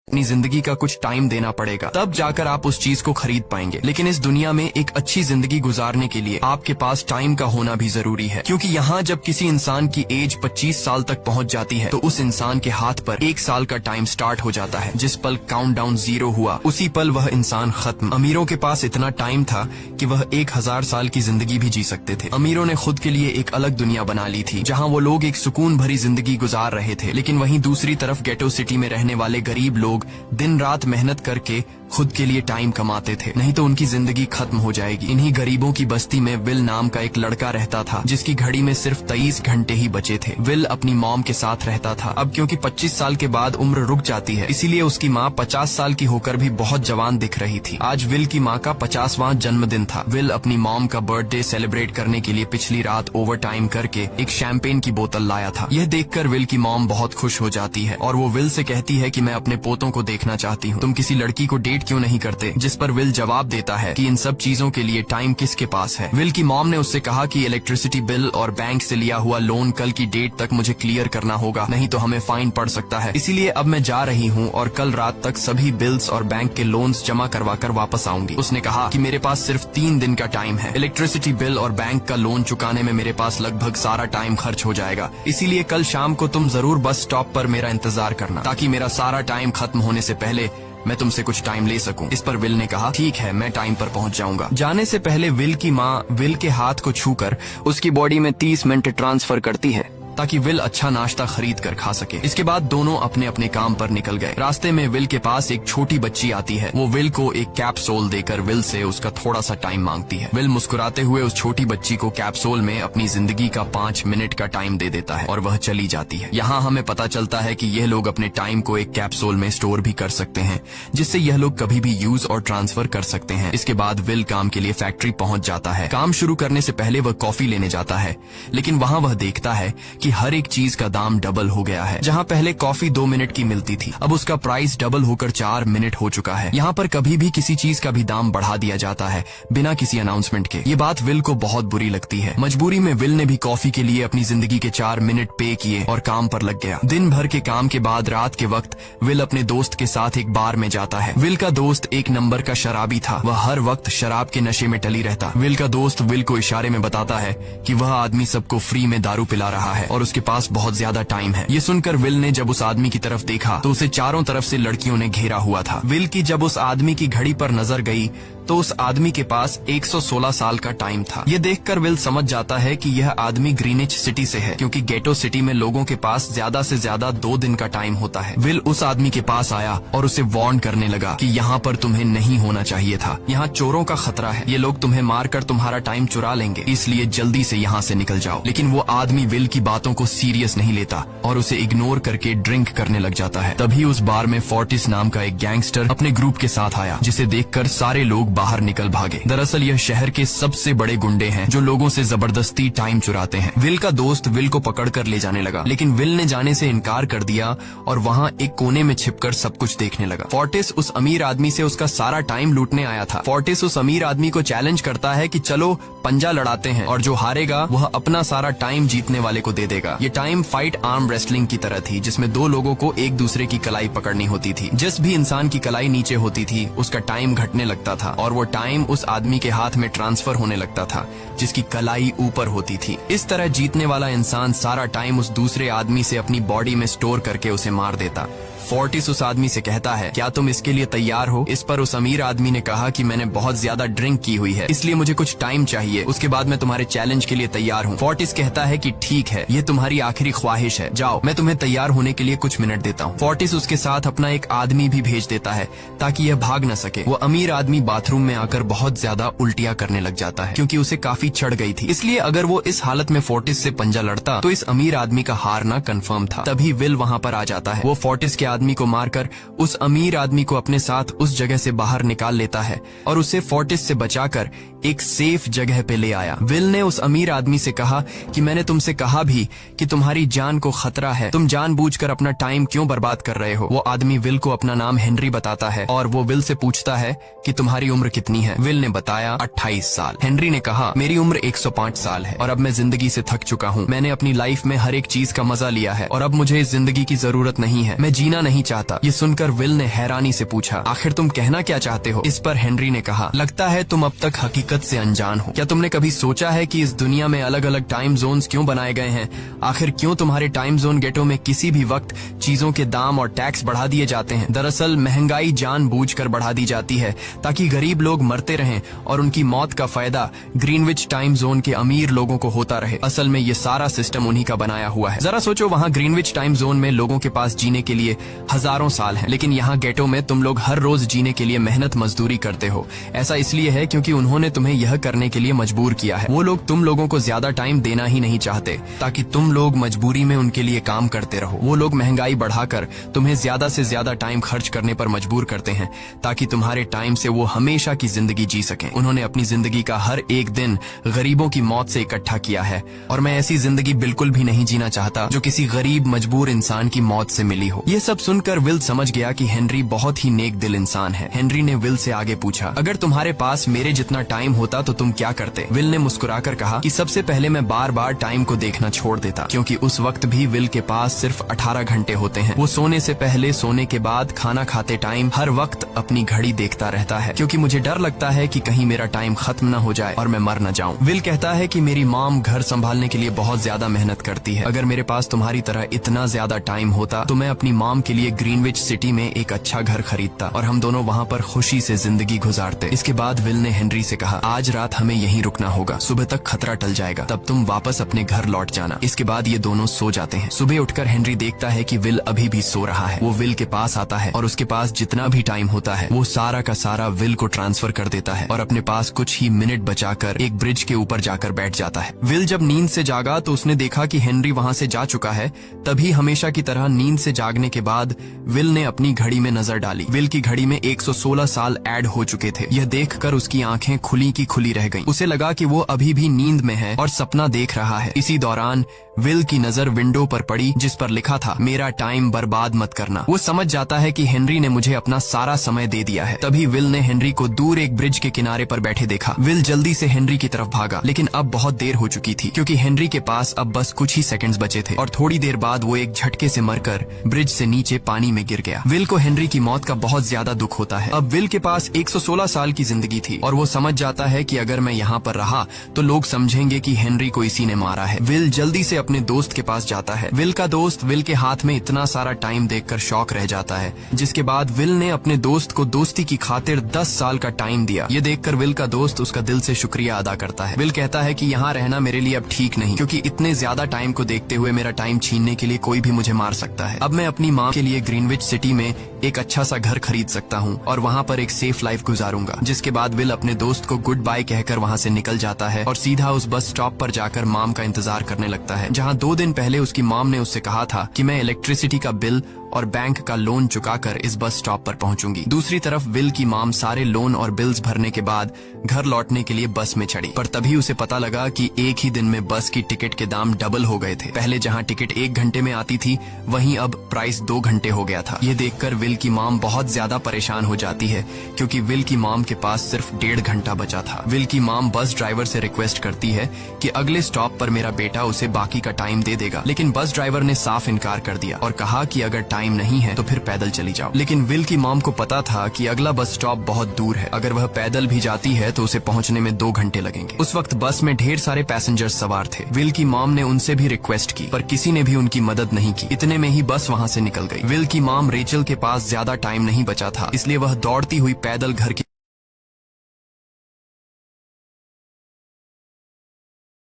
अपनी जिंदगी का कुछ टाइम देना पड़ेगा, तब जाकर आप उस चीज को खरीद पाएंगे। लेकिन इस दुनिया में एक अच्छी जिंदगी गुजारने के लिए आपके पास टाइम का होना भी जरूरी है, क्योंकि यहाँ जब किसी इंसान की एज 25 साल तक पहुँच जाती है तो उस इंसान के हाथ पर 1 साल का टाइम स्टार्ट हो जाता है। जिस पल काउंटडाउन 0 हुआ उसी पल वह इंसान खत्म। अमीरों के पास इतना टाइम था कि वह 1000 साल की जिंदगी भी जी सकते थे। अमीरों ने खुद के लिए एक अलग दुनिया बना ली थी जहाँ वो लोग एक सुकून भरी जिंदगी गुजार रहे थे। लेकिन वहीं दूसरी तरफ गेटो सिटी में रहने वाले गरीब लोग दिन रात मेहनत करके खुद के लिए टाइम कमाते थे, नहीं तो उनकी जिंदगी खत्म हो जाएगी। इन्हीं गरीबों की बस्ती में विल नाम का एक लड़का रहता था जिसकी घड़ी में सिर्फ 23 घंटे ही बचे थे। विल अपनी मॉम के साथ रहता था। अब क्योंकि 25 साल के बाद उम्र रुक जाती है, इसीलिए उसकी माँ 50 साल की होकर भी बहुत जवान दिख रही थी। आज विल की माँ का 50वां जन्मदिन था। विल अपनी मॉम का बर्थडे सेलिब्रेट करने के लिए पिछली रात ओवर टाइम करके एक शैंपेन की बोतल लाया था। यह देखकर विल की मॉम बहुत खुश हो जाती है और वो विल से कहती है कि मैं अपने पोतों को देखना चाहती हूँ, तुम किसी लड़की को डेट क्यों नहीं करते? जिस पर विल जवाब देता है कि इन सब चीजों के लिए टाइम किसके पास है। विल की मॉम ने उससे कहा कि इलेक्ट्रिसिटी बिल और बैंक से लिया हुआ लोन कल की डेट तक मुझे क्लियर करना होगा, नहीं तो हमें फाइन पड़ सकता है। इसीलिए अब मैं जा रही हूँ और कल रात तक सभी बिल्स और बैंक के लोन्स जमा करवा कर वापस आऊंगी। उसने कहा कि मेरे पास सिर्फ 3 दिन का टाइम है। इलेक्ट्रिसिटी बिल और बैंक का लोन चुकाने में मेरे पास लगभग सारा टाइम खर्च हो जाएगा। इसीलिए कल शाम को तुम जरूर बस स्टॉप पर मेरा इंतजार करना, ताकि मेरा सारा टाइम खत्म होने से पहले मैं तुमसे कुछ टाइम ले सकूं। इस पर विल ने कहा ठीक है, मैं टाइम पर पहुंच जाऊंगा। जाने से पहले विल की माँ विल के हाथ को छूकर उसकी बॉडी में 30 मिनट ट्रांसफर करती है ताकि विल अच्छा नाश्ता खरीद कर खा सके। इसके बाद दोनों अपने अपने काम पर निकल गए। रास्ते में विल के पास एक छोटी बच्ची आती है। वो विल को एक कैप्सूल देकर विल से उसका थोड़ा सा टाइम मांगती है। विल मुस्कुराते हुए उस छोटी बच्ची को कैप्सूल में अपनी जिंदगी का 5 मिनट का टाइम दे देता है और वह चली जाती है। यहाँ हमें पता चलता है कि यह लोग अपने टाइम को एक कैप्सूल में स्टोर भी कर सकते हैं, जिससे यह लोग कभी भी यूज और ट्रांसफर कर सकते हैं। इसके बाद विल काम के लिए फैक्ट्री पहुंच जाता है। काम शुरू करने से पहले वह कॉफी लेने जाता है, लेकिन वहाँ वह देखता है कि हर एक चीज का दाम डबल हो गया है। जहां पहले कॉफी 2 मिनट की मिलती थी, अब उसका प्राइस डबल होकर 4 मिनट हो चुका है। यहाँ पर कभी भी किसी चीज का भी दाम बढ़ा दिया जाता है बिना किसी अनाउंसमेंट के। ये बात विल को बहुत बुरी लगती है। मजबूरी में विल ने भी कॉफी के लिए अपनी जिंदगी के 4 मिनट पे किए और काम पर लग गया। दिन भर के काम के बाद रात के वक्त विल अपने दोस्त के साथ एक बार में जाता है। विल का दोस्त 1 नंबर का शराबी था। वह हर वक्त शराब के नशे में टली रहता। विल का दोस्त विल को इशारे में बताता है कि वह आदमी सबको फ्री में दारू पिला रहा है और उसके पास बहुत ज्यादा टाइम है। ये सुनकर विल ने जब उस आदमी की तरफ देखा तो उसे चारों तरफ से लड़कियों ने घेरा हुआ था। विल की जब उस आदमी की घड़ी पर नजर गई तो उस आदमी के पास 116 साल का टाइम था। ये देखकर विल समझ जाता है कि यह आदमी ग्रीनिच सिटी से है, क्योंकि गेटो सिटी में लोगों के पास ज्यादा से ज्यादा 2 दिन का टाइम होता है। विल उस आदमी के पास आया और उसे वार्न करने लगा कि यहाँ पर तुम्हें नहीं होना चाहिए था। यहाँ चोरों का खतरा है, ये लोग तुम्हें मारकर तुम्हारा टाइम चुरा लेंगे, इसलिए जल्दी से यहाँ से निकल जाओ। लेकिन वो आदमी विल की बातों को सीरियस नहीं लेता और उसे इग्नोर करके ड्रिंक करने लग जाता है। तभी उस बार में फोर्टिस नाम का एक गैंगस्टर अपने ग्रुप के साथ आया, जिसे देखकर सारे लोग बाहर निकल भागे। दरअसल यह शहर के सबसे बड़े गुंडे हैं जो लोगों से जबरदस्ती टाइम चुराते हैं। विल का दोस्त विल को पकड़कर ले जाने लगा, लेकिन विल ने जाने से इनकार कर दिया और वहाँ एक कोने में छिपकर सब कुछ देखने लगा। फोर्टिस उस अमीर आदमी से उसका सारा टाइम लूटने आया था। फोर्टिस उस अमीर आदमी को चैलेंज करता है कि चलो पंजा लड़ाते हैं और जो हारेगा वह अपना सारा टाइम जीतने वाले को दे देगा। ये टाइम फाइट आर्म रेसलिंग की तरह थी, जिसमें 2 लोगों को एक दूसरे की कलाई पकड़नी होती थी। जिस भी इंसान की कलाई नीचे होती थी उसका टाइम घटने लगता था और वो टाइम उस आदमी के हाथ में ट्रांसफर होने लगता था जिसकी कलाई ऊपर होती थी। इस तरह जीतने वाला इंसान सारा टाइम उस दूसरे आदमी से अपनी बॉडी में स्टोर करके उसे मार देता। फोर्टिस उस आदमी से कहता है क्या तुम इसके लिए तैयार हो? इस पर उस अमीर आदमी ने कहा कि मैंने बहुत ज्यादा ड्रिंक की हुई है, इसलिए मुझे कुछ टाइम चाहिए, उसके बाद मैं तुम्हारे चैलेंज के लिए तैयार हूँ। फोर्टिस कहता है कि ठीक है, ये तुम्हारी आखिरी ख्वाहिश है, जाओ मैं तुम्हें तैयार होने के लिए कुछ मिनट देता हूँ। फोर्टिस उसके साथ अपना एक आदमी भी भेज देता है ताकि यह भाग न सके। वो अमीर आदमी बाथरूम में आकर बहुत ज्यादा उल्टियाँ करने लग जाता है क्योंकि उसे काफी चढ़ गई थी। इसलिए अगर वो इस हालत में फोर्टिस से पंजा लड़ता तो इस अमीर आदमी का हारना कंफर्म था। तभी विल वहाँ पर आ जाता है। वो फोर्टिस के आदमी को मारकर उस अमीर आदमी को अपने साथ उस जगह से बाहर निकाल लेता है और उसे फोर्टिस से बचाकर एक सेफ जगह पे ले आया। विल ने उस अमीर आदमी से कहा कि मैंने तुमसे कहा भी कि तुम्हारी जान को खतरा है, तुम जानबूझकर अपना टाइम क्यों बर्बाद कर रहे हो। वो आदमी विल को अपना नाम हेनरी बताता है और वो विल से पूछता है कि तुम्हारी उम्र कितनी है। विल ने बताया 28 साल। हेनरी ने कहा मेरी उम्र 105 साल है और अब मैं जिंदगी से थक चुका हूँ। मैंने अपनी लाइफ में हर एक चीज का मजा लिया है और अब मुझे इस जिंदगी की जरूरत नहीं है। मैं जीना नहीं चाहता। ये सुनकर विल ने हैरानी से पूछा, आखिर तुम कहना क्या चाहते हो? इस पर हेनरी ने कहा, लगता है तुम अब तक हकीकत से अनजान हो। क्या तुमने कभी सोचा है कि इस दुनिया में अलग अलग टाइम जोन्स क्यों बनाए गए हैं? आखिर क्यों तुम्हारे टाइम जोन गेटो में किसी भी वक्त चीजों के दाम और टैक्स बढ़ा दिए जाते हैं? दरअसल महंगाई जानबूझकर बढ़ा दी जाती है ताकि गरीब लोग मरते रहें और उनकी मौत का फायदा ग्रीनविच टाइम जोन के अमीर लोगों को होता रहे। असल में ये सारा सिस्टम उन्हीं का बनाया हुआ है। जरा सोचो, वहाँ ग्रीनविच टाइम जोन में लोगों के पास जीने के लिए हजारों साल हैं, लेकिन यहाँ गेटो में तुम लोग हर रोज जीने के लिए मेहनत मजदूरी करते हो। ऐसा इसलिए है क्योंकि उन्होंने तुम्हें यह करने के लिए मजबूर किया है। वो लोग तुम लोगों को ज्यादा टाइम देना ही नहीं चाहते ताकि तुम लोग मजबूरी में उनके लिए काम करते रहो। वो लोग महंगाई बढ़ाकर तुम्हें ज्यादा से ज्यादा टाइम खर्च करने पर मजबूर करते हैं ताकि तुम्हारे टाइम से वो हमेशा की जिंदगी जी सकें। उन्होंने अपनी जिंदगी का हर एक दिन गरीबों की मौत से इकट्ठा किया है और मैं ऐसी जिंदगी बिल्कुल भी नहीं जीना चाहता जो किसी गरीब मजबूर इंसान की मौत से मिली हो। ये सब सुनकर विल समझ गया कि हेनरी बहुत ही नेक दिल इंसान है। हेनरी ने विल से आगे पूछा, अगर तुम्हारे पास मेरे जितना टाइम होता तो तुम क्या करते? विल ने मुस्कुराकर कहा कि सबसे पहले मैं बार बार टाइम को देखना छोड़ देता, क्योंकि उस वक्त भी विल के पास सिर्फ 18 घंटे होते हैं। वो सोने से पहले, सोने के बाद, खाना खाते टाइम हर वक्त अपनी घड़ी देखता रहता है, क्योंकि मुझे डर लगता है कि कहीं मेरा टाइम खत्म न हो जाए और मैं मर न जाऊं। विल कहता है कि मेरी मॉम घर संभालने के लिए बहुत ज्यादा मेहनत करती है। अगर मेरे पास तुम्हारी तरह इतना ज्यादा टाइम होता तो मैं अपनी मॉम के लिए ग्रीनविच सिटी में एक अच्छा घर खरीदता और हम दोनों वहाँ पर खुशी से जिंदगी गुजारते। इसके बाद विल ने हेनरी से कहा, आज रात हमें यहीं रुकना होगा, सुबह तक खतरा टल जाएगा, तब तुम वापस अपने घर लौट जाना। इसके बाद ये दोनों सो जाते हैं। सुबह उठकर हेनरी देखता है कि विल अभी भी सो रहा है। वो विल के पास आता है और उसके पास जितना भी टाइम होता है वो सारा का सारा विल को ट्रांसफर कर देता है और अपने पास कुछ ही मिनट बचाकर एक ब्रिज के ऊपर जाकर बैठ जाता है। विल जब नींद से जागा तो उसने देखा कि हेनरी वहाँ से जा चुका है। तभी हमेशा की तरह नींद से जागने के बाद विल ने अपनी घड़ी में नजर डाली। विल की घड़ी में 116 साल ऐड हो चुके थे। यह देखकर उसकी आंखें खुली की खुली रह गईं। उसे लगा कि वो अभी भी नींद में है और सपना देख रहा है। इसी दौरान विल की नजर विंडो पर पड़ी जिस पर लिखा था, मेरा टाइम बर्बाद मत करना। वो समझ जाता है कि हेनरी ने मुझे अपना सारा समय दे दिया है। तभी विल ने हेनरी को दूर एक ब्रिज के किनारे पर बैठे देखा। विल जल्दी से हेनरी की तरफ भागा, लेकिन अब बहुत देर हो चुकी थी क्योंकि हेनरी के पास अब बस कुछ ही सेकंड्स बचे थे और थोड़ी देर बाद वो एक झटके से मरकर ब्रिज से नीचे पानी में गिर गया। विल को हेनरी की मौत का बहुत ज्यादा दुख होता है। अब विल के पास 116 साल की जिंदगी थी और वो समझ जाता है कि अगर मैं यहाँ पर रहा तो लोग समझेंगे कि हेनरी को इसी ने मारा है। विल जल्दी से अपने दोस्त के पास जाता है। विल का दोस्त विल के हाथ में इतना सारा टाइम देखकर शॉक रह जाता है, जिसके बाद विल ने अपने दोस्त को दोस्ती की खातिर 10 साल का टाइम दिया। ये देखकर विल का दोस्त उसका दिल से शुक्रिया अदा करता है। विल कहता है कि यहाँ रहना मेरे लिए अब ठीक नहीं, क्योंकि इतने ज्यादा टाइम को देखते हुए मेरा टाइम छीनने के लिए कोई भी मुझे मार सकता है। अब मैं अपनी माँ के लिए ग्रीनविच सिटी में एक अच्छा सा घर खरीद सकता हूँ और वहाँ पर एक सेफ लाइफ गुजारूंगा। जिसके बाद विल अपने दोस्त को गुड बाय कहकर वहाँ से निकल जाता है और सीधा उस बस स्टॉप पर जाकर मॉम का इंतजार करने लगता है, जहाँ 2 दिन पहले उसकी मॉम ने उससे कहा था कि मैं इलेक्ट्रिसिटी का बिल और बैंक का लोन चुकाकर इस बस स्टॉप पर पहुंचूंगी। दूसरी तरफ विल की मॉम सारे लोन और बिल्स भरने के बाद घर लौटने के लिए बस में चढ़ी, पर तभी उसे पता लगा कि एक ही दिन में बस की टिकट के दाम डबल हो गए थे। पहले जहां टिकट 1 घंटे में आती थी वहीं अब प्राइस 2 घंटे हो गया था। ये देखकर विल की मॉम बहुत ज्यादा परेशान हो जाती है क्योंकि विल की मॉम के पास सिर्फ 1.5 घंटा बचा था। विल की मॉम बस ड्राइवर से रिक्वेस्ट करती है कि अगले स्टॉप पर मेरा बेटा उसे बाकी का टाइम दे देगा, लेकिन बस ड्राइवर ने साफ इनकार कर दिया और कहा कि अगर टाइम नहीं है तो फिर पैदल चली जाओ। लेकिन विल की मॉम को पता था कि अगला बस स्टॉप बहुत दूर है, अगर वह पैदल भी जाती है तो उसे पहुंचने में 2 घंटे लगेंगे। उस वक्त बस में ढेर सारे पैसेंजर्स सवार थे। विल की मॉम ने उनसे भी रिक्वेस्ट की पर किसी ने भी उनकी मदद नहीं की। इतने में ही बस वहां से निकल गई। विल की मॉम रेचल के पास ज्यादा टाइम नहीं बचा था, इसलिए वह दौड़ती हुई पैदल घर की